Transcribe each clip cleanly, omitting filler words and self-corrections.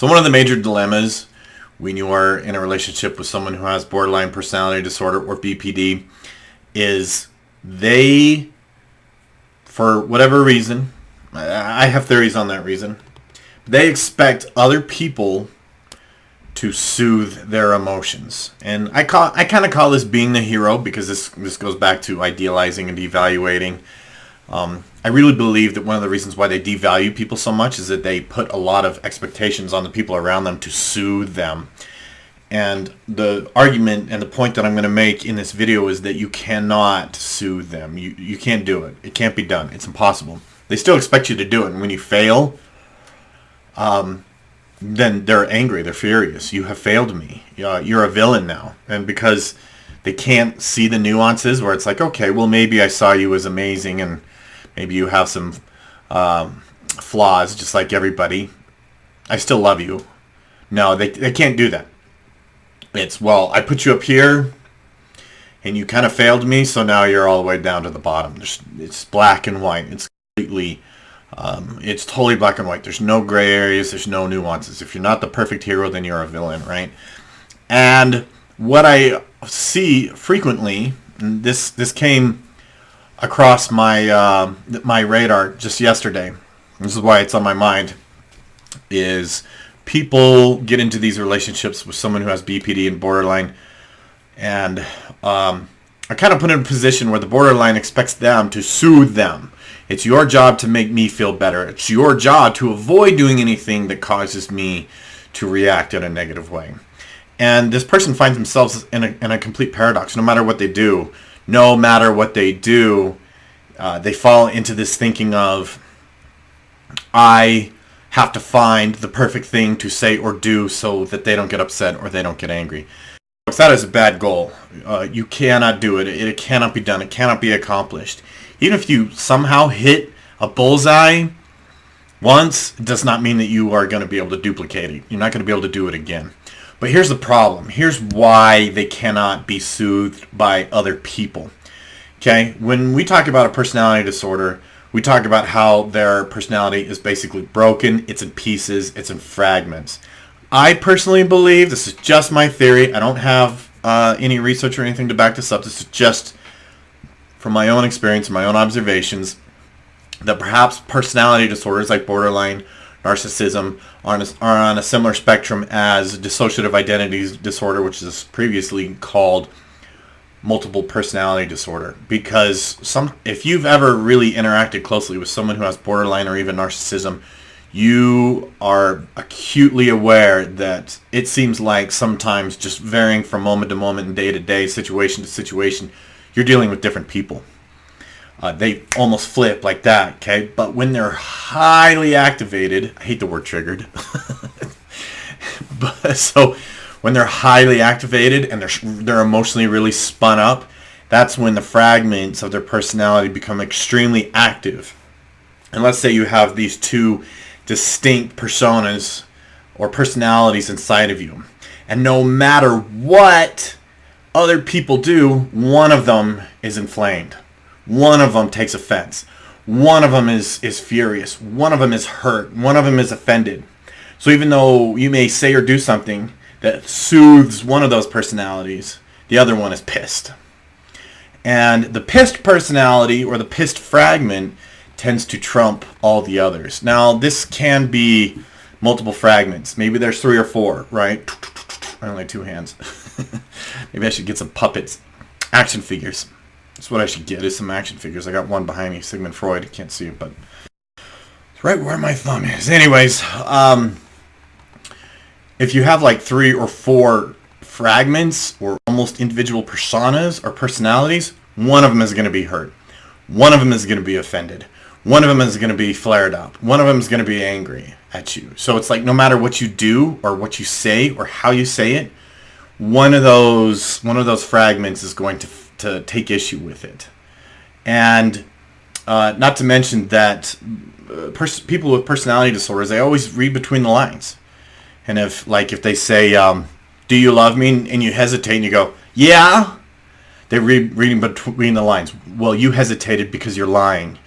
So one of the major dilemmas when you are in a relationship with someone who has borderline personality disorder or BPD is they, for whatever reason, I have theories on that reason, they expect other people to soothe their emotions. And I kind of call this being the hero, because this goes back to idealizing and devaluating. I really believe that one of the reasons why they devalue people so much is that they put a lot of expectations on the people around them to soothe them. And the argument and the point that I'm going to make in this video is that you cannot soothe them. You can't do it. It can't be done. It's impossible. They still expect you to do it. And when you fail, then they're angry. They're furious. You have failed me. You're a villain now. And because they can't see the nuances where it's like, okay, well, maybe I saw you as amazing and maybe you have some flaws just like everybody. I still love you. No, they can't do that. It's, well, I put you up here and you kind of failed me, so now you're all the way down to the bottom. It's black and white. It's completely, it's totally black and white. There's no gray areas. There's no nuances. If you're not the perfect hero, then you're a villain, right? And what I see frequently, and this came across my my radar just yesterday, this is why it's on my mind, is people get into these relationships with someone who has BPD and borderline, and are kind of put in a position where the borderline expects them to soothe them. It's your job to make me feel better. It's your job to avoid doing anything that causes me to react in a negative way. And this person finds themselves in a complete paradox. No matter what they do, they fall into this thinking of, I have to find the perfect thing to say or do so that they don't get upset or they don't get angry. That is a bad goal. You cannot do it. It cannot be done. It cannot be accomplished. Even if you somehow hit a bullseye once, it does not mean that you are going to be able to duplicate it. You're not going to be able to do it again. But here's the problem. Here's why they cannot be soothed by other people. Okay? When we talk about a personality disorder, we talk about how their personality is basically broken. It's in pieces. It's in fragments. I personally believe, this is just my theory, I don't have any research or anything to back this up. This is just from my own experience and my own observations, that perhaps personality disorders like borderline, narcissism are on a similar spectrum as dissociative identity disorder, which is previously called multiple personality disorder. Because if you've ever really interacted closely with someone who has borderline or even narcissism, you are acutely aware that it seems like sometimes, just varying from moment to moment and day to day, situation to situation, you're dealing with different people. They almost flip like that, okay? But when they're highly activated, I hate the word triggered, but so when they're highly activated and they're emotionally really spun up, that's when the fragments of their personality become extremely active. And let's say you have these two distinct personas or personalities inside of you, and no matter what other people do, one of them is inflamed. One of them takes offense. One of them is furious. One of them is hurt. One of them is offended. So even though you may say or do something that soothes one of those personalities, the other one is pissed. And the pissed personality, or the pissed fragment, tends to trump all the others. Now, this can be multiple fragments. Maybe there's 3 or 4, right? I only have 2 hands. Maybe I should get some puppets. Action figures. That's what I should get, is some action figures. I got one behind me, Sigmund Freud. You can't see it, but it's right where my thumb is. Anyways, if you have like 3 or 4 fragments or almost individual personas or personalities, one of them is going to be hurt. One of them is going to be offended. One of them is going to be flared up. One of them is going to be angry at you. So it's like no matter what you do or what you say or how you say it, one of those fragments is going to take issue with it. And not to mention that people with personality disorders, they always read between the lines. And if they say, do you love me? And you hesitate and you go, yeah. They're reading between the lines. Well, you hesitated because you're lying.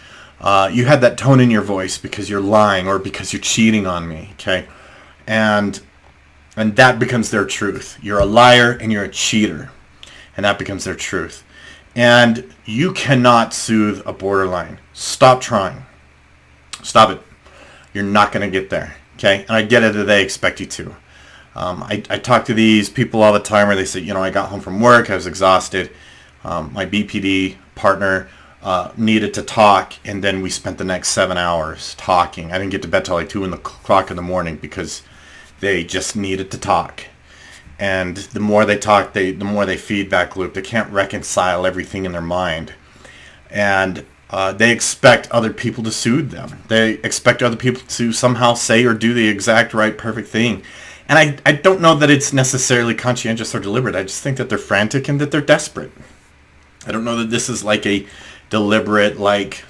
You had that tone in your voice because you're lying or because you're cheating on me. Okay. and that becomes their truth. You're a liar and you're a cheater, and that becomes their truth. And you cannot soothe a borderline. Stop trying. Stop it. You're not going to get there. Okay? And I get it that they expect you to. I talk to these people all the time where they say, I got home from work, I was exhausted. My BPD partner needed to talk, and then we spent the next 7 hours talking. I didn't get to bed till like 2 o'clock in the morning because they just needed to talk. And the more they talk, the more they feedback loop. They can't reconcile everything in their mind. And they expect other people to soothe them. They expect other people to somehow say or do the exact right, perfect thing. And I don't know that it's necessarily conscientious or deliberate. I just think that they're frantic and that they're desperate. I don't know that this is like a deliberate, like,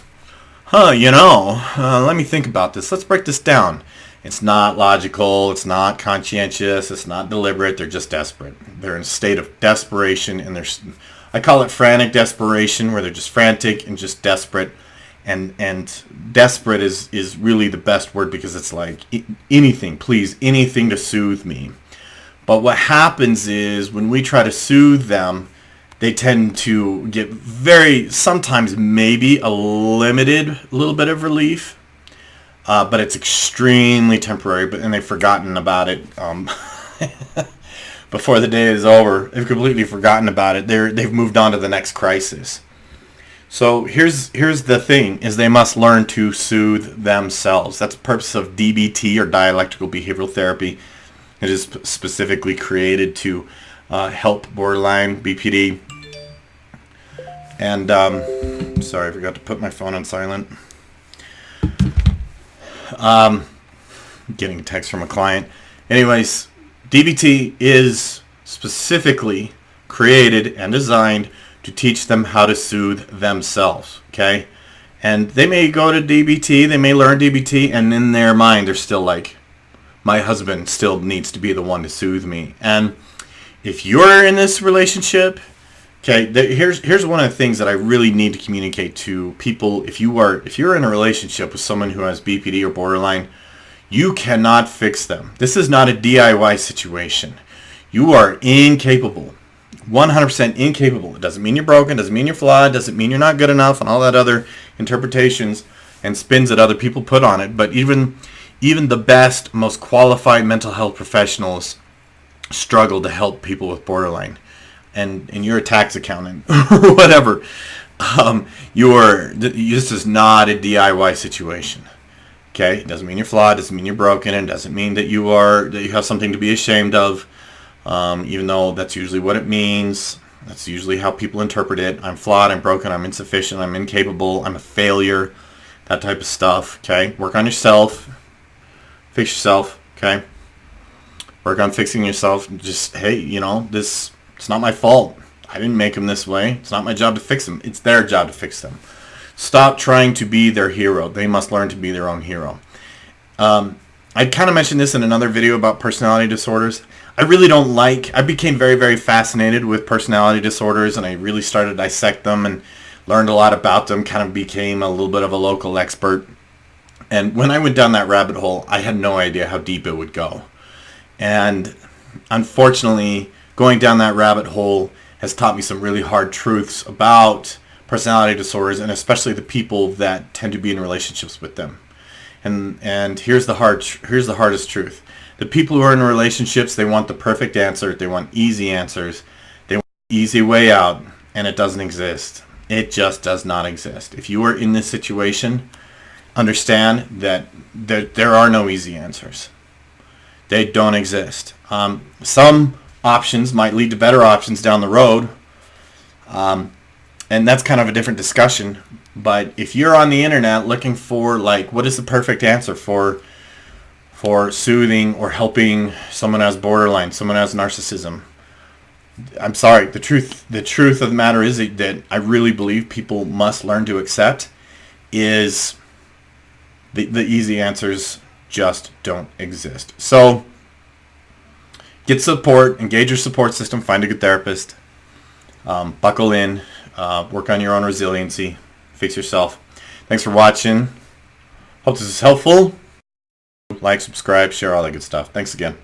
let me think about this. Let's break this down. It's not logical. It's not conscientious. It's not deliberate. They're just desperate. They're in a state of desperation, and I call it frantic desperation, where they're just frantic and just desperate. And desperate is really the best word, because it's like anything, please, anything to soothe me. But what happens is when we try to soothe them, they tend to get sometimes maybe a little bit of relief. But it's extremely temporary, and they've forgotten about it before the day is over. They've completely forgotten about it. They've moved on to the next crisis. So here's the thing, is they must learn to soothe themselves. That's the purpose of DBT, or dialectical behavioral therapy. It is specifically created to help borderline BPD. And sorry, I forgot to put my phone on silent. Getting a text from a client. Anyways, DBT is specifically created and designed to teach them how to soothe themselves. Okay? And they may go to DBT, they may learn DBT, and in their mind they're still like, my husband still needs to be the one to soothe me. And if you're in this relationship, okay, here's one of the things that I really need to communicate to people. If you're in a relationship with someone who has BPD or borderline, you cannot fix them. This is not a DIY situation. You are incapable. 100% incapable. It doesn't mean you're broken, doesn't mean you're flawed, doesn't mean you're not good enough, and all that other interpretations and spins that other people put on it. But even the best, most qualified mental health professionals struggle to help people with borderline. And you're a tax accountant or whatever. This is not a DIY situation. Okay? It doesn't mean you're flawed, doesn't mean you're broken, and doesn't mean that you have something to be ashamed of. Even though that's usually what it means. That's usually how people interpret it. I'm flawed, I'm broken, I'm insufficient, I'm incapable, I'm a failure, that type of stuff. Okay? Work on yourself. Fix yourself. Okay? Work on fixing yourself. Just, hey, it's not my fault. I didn't make them this way. It's not my job to fix them. It's their job to fix them. Stop trying to be their hero. They must learn to be their own hero. I kind of mentioned this in another video about personality disorders. I became very, very fascinated with personality disorders, and I really started to dissect them and learned a lot about them, kind of became a little bit of a local expert. And when I went down that rabbit hole, I had no idea how deep it would go. And unfortunately, going down that rabbit hole has taught me some really hard truths about personality disorders, and especially the people that tend to be in relationships with them. And here's the hardest truth. The people who are in relationships, they want the perfect answer. They want easy answers. They want the easy way out, and it doesn't exist. It just does not exist. If you are in this situation, understand that there are no easy answers. They don't exist. Some options might lead to better options down the road, and that's kind of a different discussion. But if you're on the internet looking for, like, what is the perfect answer for soothing or helping someone who has borderline, someone who has narcissism, I'm sorry, the truth of the matter is that I really believe people must learn to accept is the easy answers just don't exist. So get support, engage your support system, find a good therapist, buckle in, work on your own resiliency, fix yourself. Thanks for watching. Hope this is helpful. like, subscribe, share, all that good stuff. Thanks again.